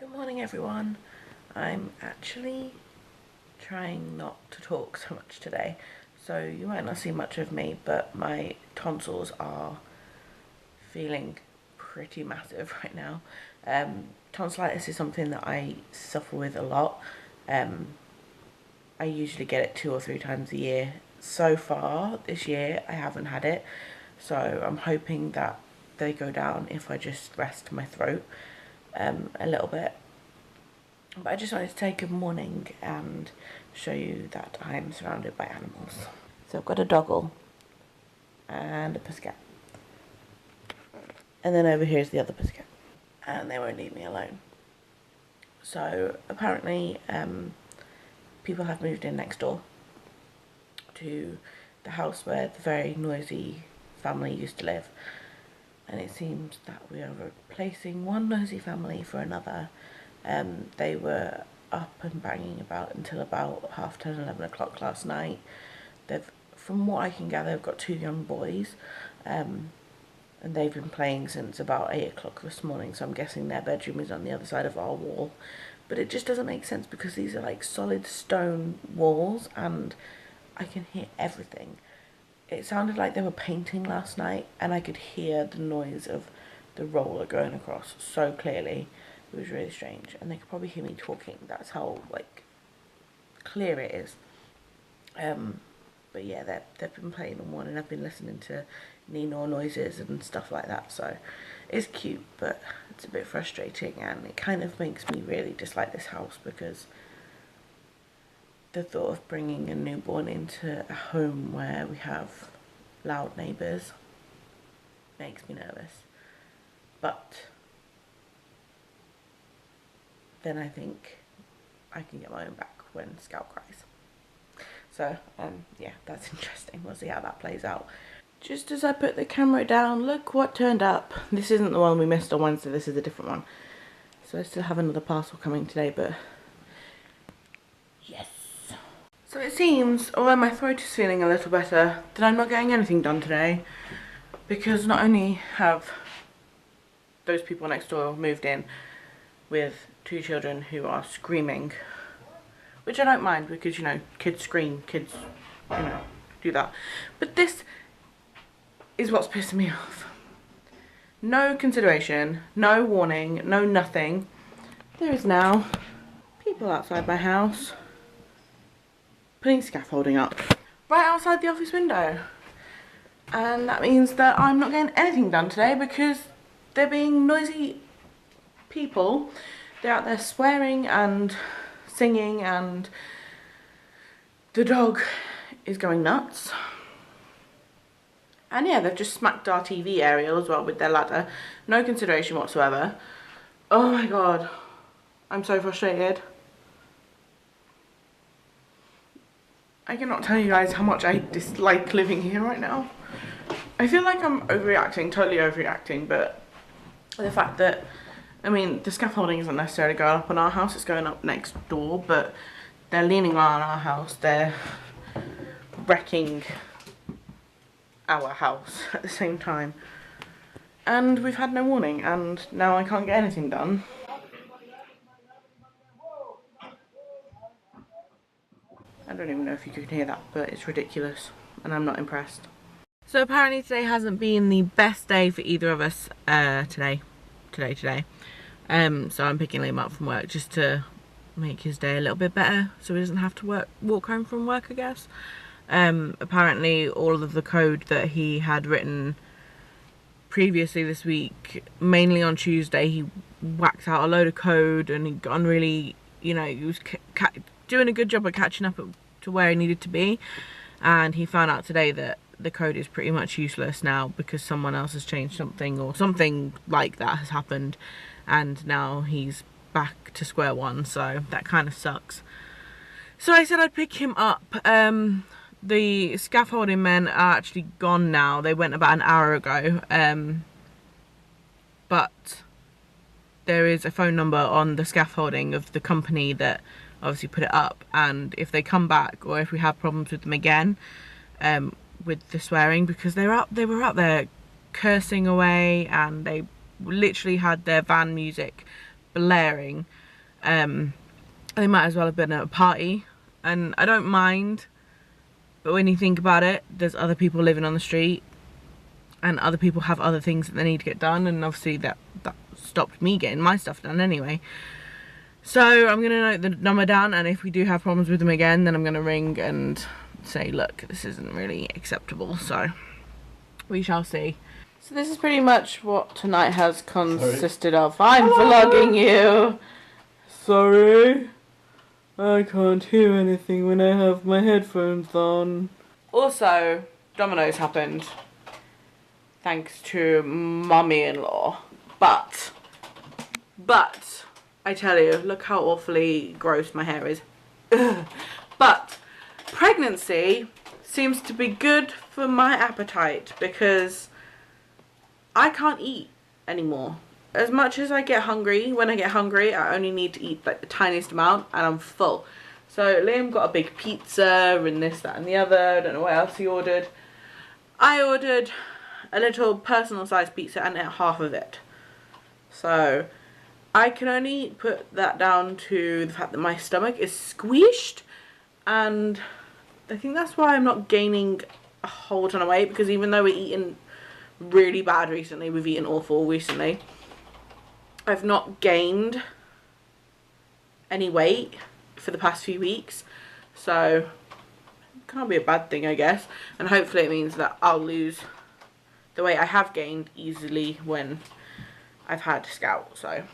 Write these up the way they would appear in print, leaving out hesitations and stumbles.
Good morning everyone. I'm actually trying not to talk so much today, so you might not see much of me, but my tonsils are feeling pretty massive right now. Tonsillitis is something that I suffer with a lot. I usually get it 2 or 3 times a year. So far this year I haven't had it, so I'm hoping that they go down if I just rest my throat a little bit. But I just wanted to take a morning and show you that I'm surrounded by animals. So I've got a doggle and a pussycat, and then over here is the other pussycat, and they won't leave me alone. So apparently people have moved in next door to the house where the very noisy family used to live, and it seems that we are replacing one noisy family for another. They were up and banging about until about 10:30, 11 o'clock last night. From what I can gather, they've got 2 young boys, and they've been playing since about 8 o'clock this morning, so I'm guessing their bedroom is on the other side of our wall. But it just doesn't make sense because these are like solid stone walls and I can hear everything. It sounded like they were painting last night and I could hear the noise of the roller going across so clearly. It was really strange, and they could probably hear me talking. That's how like clear it is. But yeah, they've been playing all morning. I've been listening to Nino noises and stuff like that, so it's cute, but it's a bit frustrating, and it kind of makes me really dislike this house because the thought of bringing a newborn into a home where we have loud neighbours makes me nervous. But then I think I can get my own back when Scout cries. So yeah, that's interesting. We'll see how that plays out. Just as I put the camera down, look what turned up. This isn't the one we missed on Wednesday, this is a different one. So I still have another parcel coming today, but yes. So it seems, although my throat is feeling a little better, that I'm not getting anything done today, because not only have those people next door moved in with 2 children who are screaming, which I don't mind because, you know, kids scream, kids, you know, do that. But this is what's pissing me off. No consideration, no warning, no nothing. There is now people outside my house putting scaffolding up right outside the office window. And that means that I'm not getting anything done today because they're being noisy people. They're out there swearing and singing, and the dog is going nuts. And yeah, they've just smacked our TV aerial as well with their ladder. No consideration whatsoever. Oh my god, I'm so frustrated. I cannot tell you guys how much I dislike living here right now. I feel like I'm overreacting, totally overreacting, but the fact that, I mean, the scaffolding isn't necessarily going up on our house, it's going up next door, but they're leaning on our house, they're wrecking our house at the same time. And we've had no warning, and now I can't get anything done. I don't even know if you can hear that, but it's ridiculous, and I'm not impressed. So apparently today hasn't been the best day for either of us today. So I'm picking Liam up from work just to make his day a little bit better so he doesn't have to walk home from work, I guess. Apparently all of the code that he had written previously this week, mainly on Tuesday, he whacked out a load of code and he got really, you know, he was doing a good job of catching up to where he needed to be, and he found out today that the code is pretty much useless now because someone else has changed something or something like that has happened, and now he's back to square one, so that kind of sucks. So I said I'd pick him up. The scaffolding men are actually gone now. They went about an hour ago, but there is a phone number on the scaffolding of the company that obviously put it up, and if they come back or if we have problems with them again with the swearing, because they were out there cursing away, and they literally had their van music blaring. They might as well have been at a party, and I don't mind, but when you think about it, there's other people living on the street and other people have other things that they need to get done, and obviously that stopped me getting my stuff done anyway. So I'm gonna note the number down, and if we do have problems with them again, then I'm gonna ring and say, look, this isn't really acceptable. So we shall see. So this is pretty much what tonight has consisted of. I'm vlogging you. Sorry, I can't hear anything when I have my headphones on. Also, Domino's happened, thanks to mummy-in-law. But I tell you, look how awfully gross my hair is. But pregnancy seems to be good for my appetite, because I can't eat anymore. As much as I get hungry, when I get hungry, I only need to eat like the tiniest amount and I'm full. So Liam got a big pizza and this, that and the other. I don't know what else he ordered. I ordered a little personal sized pizza and ate half of it. So I can only put that down to the fact that my stomach is squished, and I think that's why I'm not gaining a whole ton of weight, because even though we're eating really bad recently, we've eaten awful recently, I've not gained any weight for the past few weeks. So it can't be a bad thing, I guess, and hopefully it means that I'll lose the weight I have gained easily when I've had Scout. So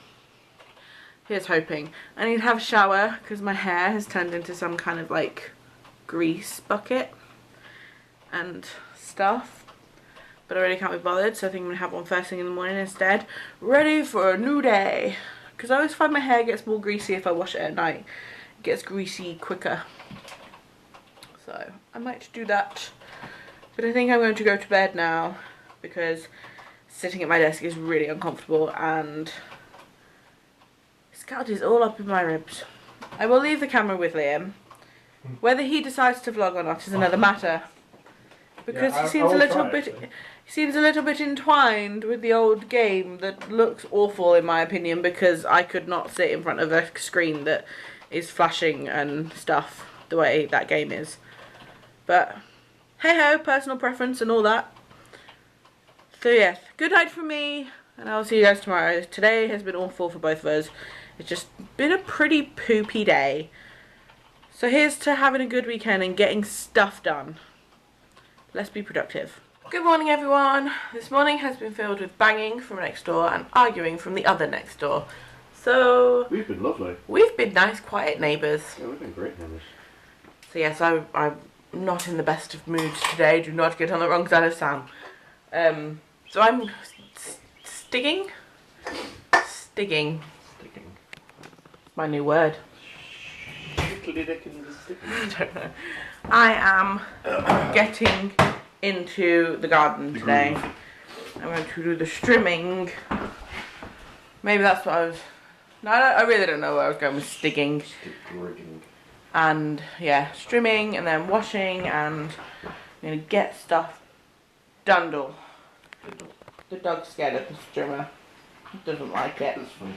here's hoping. I need to have a shower because my hair has turned into some kind of like grease bucket and stuff, but I really can't be bothered, so I think I'm going to have one first thing in the morning instead, ready for a new day, because I always find my hair gets more greasy if I wash it at night. It gets greasy quicker, so I might do that. But I think I'm going to go to bed now, because sitting at my desk is really uncomfortable and Scout is all up in my ribs. I will leave the camera with Liam. Whether he decides to vlog or not is another matter, because he seems a little bit entwined with the old game that looks awful in my opinion, because I could not sit in front of a screen that is flashing and stuff the way that game is. But hey ho, personal preference and all that. So yes, good night from me, and I'll see you guys tomorrow. Today has been awful for both of us. It's just been a pretty poopy day. So here's to having a good weekend and getting stuff done. Let's be productive. Good morning everyone. This morning has been filled with banging from next door and arguing from the other next door. So we've been lovely. We've been nice, quiet neighbours. Yeah, we've been great neighbours. So yes, I'm not in the best of moods today. Do not get on the wrong side of Sam. So I'm stigging. My new word. I don't know. I am getting into the garden today. I'm going to do the strimming. Maybe that's what I was... No, I really don't know where I was going with stigging. And yeah, strimming and then washing, and I'm going to get stuff done. The dog's scared of the strimmer. He doesn't like it. That's funny.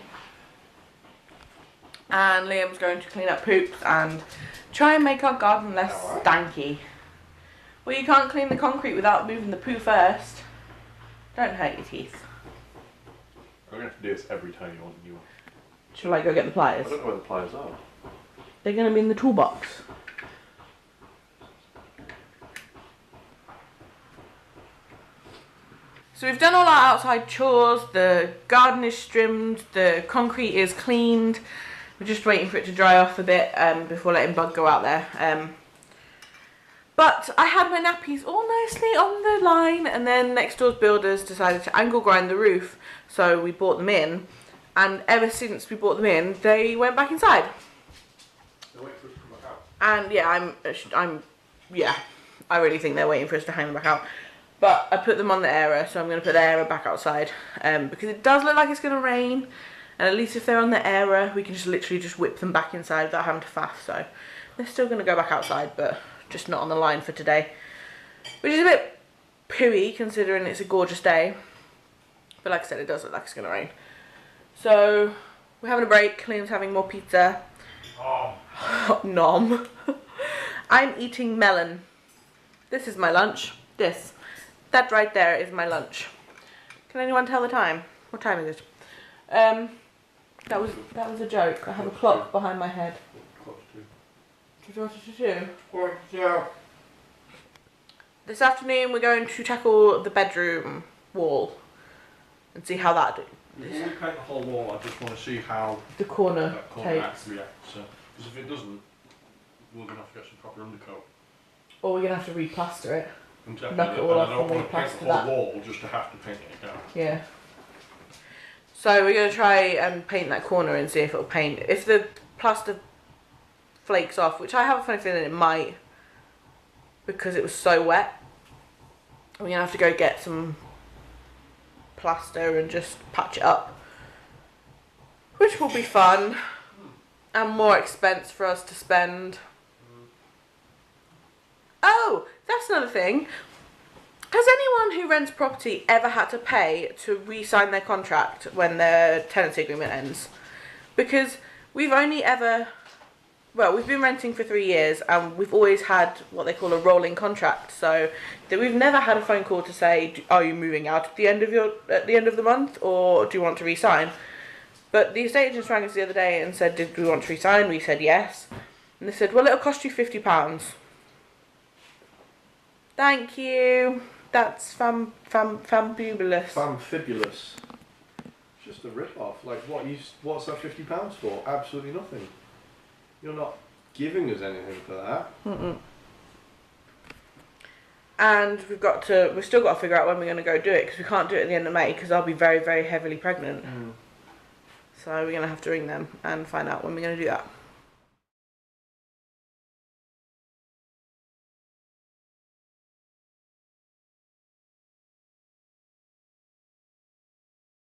And Liam's going to clean up poops and try and make our garden less stanky. Well, you can't clean the concrete without moving the poo first. Don't hurt your teeth. I'm going to have to do this every time you want a new one. Shall I go get the pliers? I don't know where the pliers are. They're going to be in the toolbox. So we've done all our outside chores, the garden is trimmed, the concrete is cleaned. We're just waiting for it to dry off a bit before letting Bug go out there. But I had my nappies all nicely on the line, and then next door's builders decided to angle grind the roof, so we brought them in. And ever since we brought them in, they went back inside. They're waiting for us to come back out. And yeah, I really think they're waiting for us to hang them back out. But I put them on the airer, so I'm going to put the airer back outside, because it does look like it's going to rain. And at least if they're on the airer, we can just literally just whip them back inside without having to faff. So they're still going to go back outside, but just not on the line for today. Which is a bit pooey considering it's a gorgeous day. But like I said, it does look like it's going to rain. So We're having a break. Liam's having more pizza. Oh. Nom. I'm eating melon. This is my lunch. That right there is my lunch. Can anyone tell the time? What time is it? That was a joke. I have a clock behind my head. Close Two. to. This afternoon we're going to tackle the bedroom wall and see how that Before we paint the whole wall, I just want to see how the corner that corner takes. actually reacts. Because if it doesn't, we're going to have to get some proper undercoat. Or we're gonna have to replaster it. Exactly. Knock it all And off I don't and want to paint replaster the that. whole wall just to have to paint it again. Yeah. So we're gonna try and paint that corner and see if it'll paint. If the plaster flakes off, which I have a funny feeling it might, because it was so wet, we're gonna have to go get some plaster and just patch it up, which will be fun and more expense for us to spend. Oh, that's another thing. Has anyone who rents property ever had to pay to re-sign their contract when their tenancy agreement ends? Because we've only ever, well, we've been renting for 3 years and we've always had what they call a rolling contract. So that we've never had a phone call to say, are you moving out at the end of the month, or do you want to re-sign? But the estate agents rang us the other day and said, did we want to re-sign? We said yes. And they said, well, it'll cost you £50. Thank you. That's fabulous. Fabulous. It's just a rip-off. Like, what's that £50 for? Absolutely nothing. You're not giving us anything for that. Mm-mm. And we've still got to figure out when we're going to go do it, because we can't do it at the end of May because I'll be very, very heavily pregnant. So we're going to have to ring them and find out when we're going to do that.